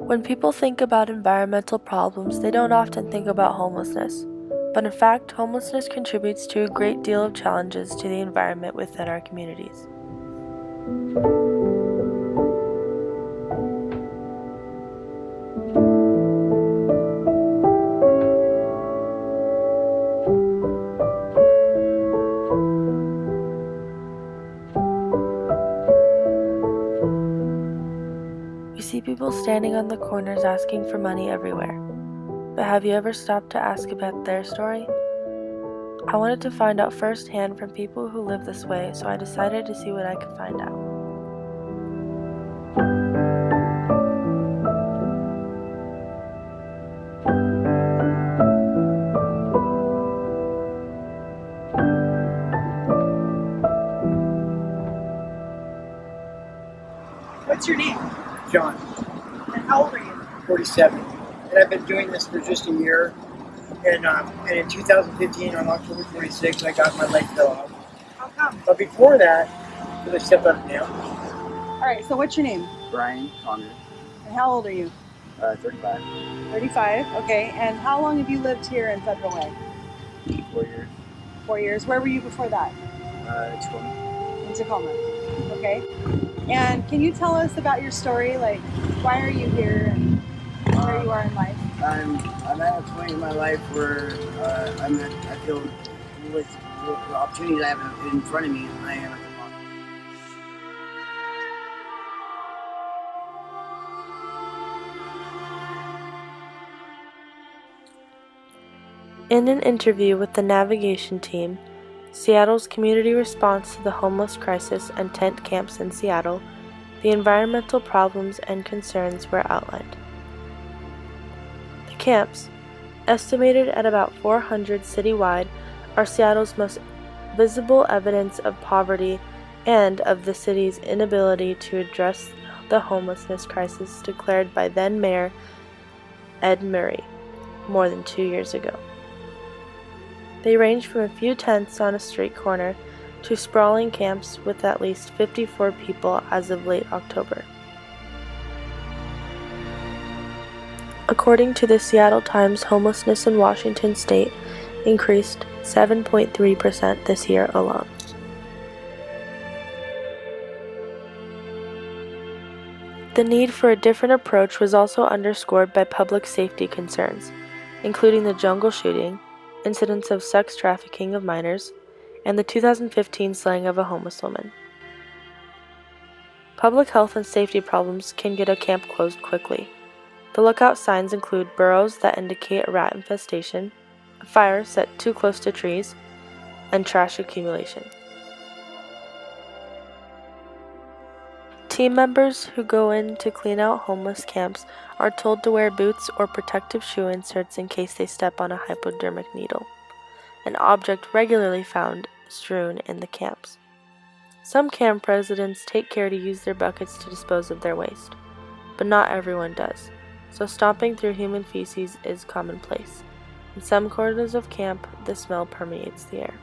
When people think about environmental problems, they don't often think about homelessness. But in fact, homelessness contributes to a great deal of challenges to the environment within our communities. We see people standing on the corners asking for money everywhere. But have you ever stopped to ask about their story? I wanted to find out firsthand from people who live this way, so I decided to see what I could find out. What's your name? John, And how old are you? 47, and I've been doing this for just a year. And in 2015, on October 26th, I got my leg fell off. How come? But before that, because I stepped on a nail. All right, so what's your name? Brian Connor, And how old are you? 35, 35, okay. And how long have you lived here in Federal Way? 4 years, 4 years. Where were you before that? Tacoma. In Tacoma. Okay. And can you tell us about your story? Like, why are you here and where you are in life? I'm at a point in my life where I feel with the opportunities I have in front of me, I am at the moment. In an interview with the navigation team, Seattle's community response to the homeless crisis and tent camps in Seattle, the environmental problems and concerns were outlined. The camps, estimated at about 400 citywide, are Seattle's most visible evidence of poverty and of the city's inability to address the homelessness crisis declared by then Mayor Ed Murray more than 2 years ago. They range from a few tents on a street corner to sprawling camps with at least 54 people as of late October. According to the Seattle Times, homelessness in Washington state increased 7.3% this year alone. The need for a different approach was also underscored by public safety concerns, including the jungle shooting, incidents of sex trafficking of minors, and the 2015 slaying of a homeless woman. Public health and safety problems can get a camp closed quickly. The lookout signs include burrows that indicate a rat infestation, a fire set too close to trees, and trash accumulation. Team members who go in to clean out homeless camps are told to wear boots or protective shoe inserts in case they step on a hypodermic needle, an object regularly found strewn in the camps. Some camp residents take care to use their buckets to dispose of their waste, but not everyone does, so stomping through human feces is commonplace. In some corners of camp, the smell permeates the air.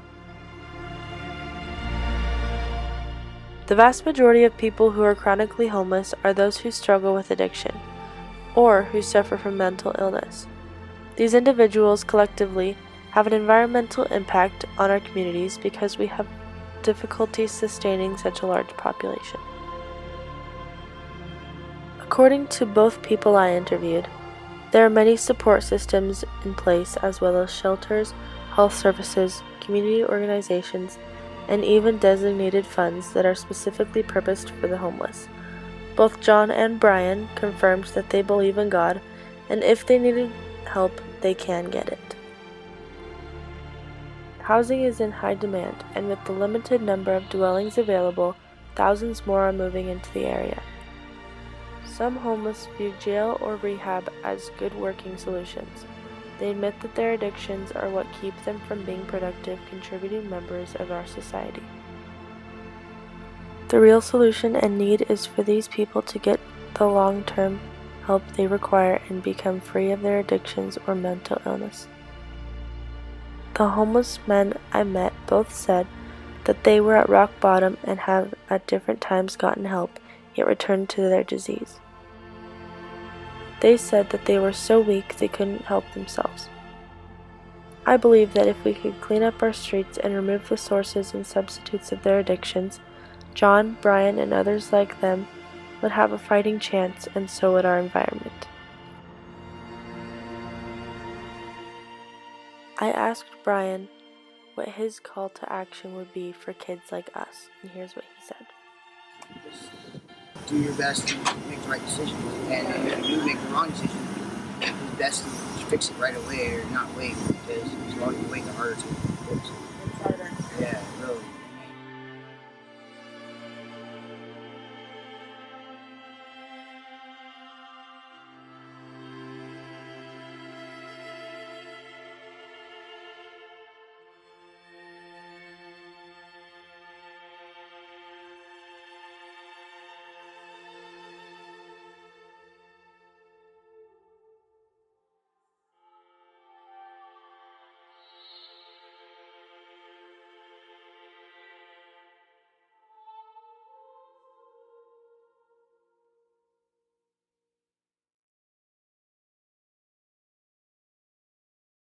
The vast majority of people who are chronically homeless are those who struggle with addiction, or who suffer from mental illness. These individuals collectively have an environmental impact on our communities because we have difficulty sustaining such a large population. According to both people I interviewed, there are many support systems in place as well as shelters, health services, community organizations, and even designated funds that are specifically purposed for the homeless. Both John and Brian confirmed that they believe in God, and if they needed help, they can get it. Housing is in high demand, and with the limited number of dwellings available, thousands more are moving into the area. Some homeless view jail or rehab as good working solutions. They admit that their addictions are what keep them from being productive, contributing members of our society. The real solution and need is for these people to get the long-term help they require and become free of their addictions or mental illness. The homeless men I met both said that they were at rock bottom and have at different times gotten help, yet returned to their disease. They said that they were so weak they couldn't help themselves. I believe that if we could clean up our streets and remove the sources and substitutes of their addictions, John, Brian, and others like them would have a fighting chance, and so would our environment. I asked Brian what his call to action would be for kids like us, and here's what he said. Just do your best to make the right decision, and if you do make the wrong decision, it's best to fix it right away or not wait, because the longer you wait, the harder it's going to fix. It's harder. Yeah, really.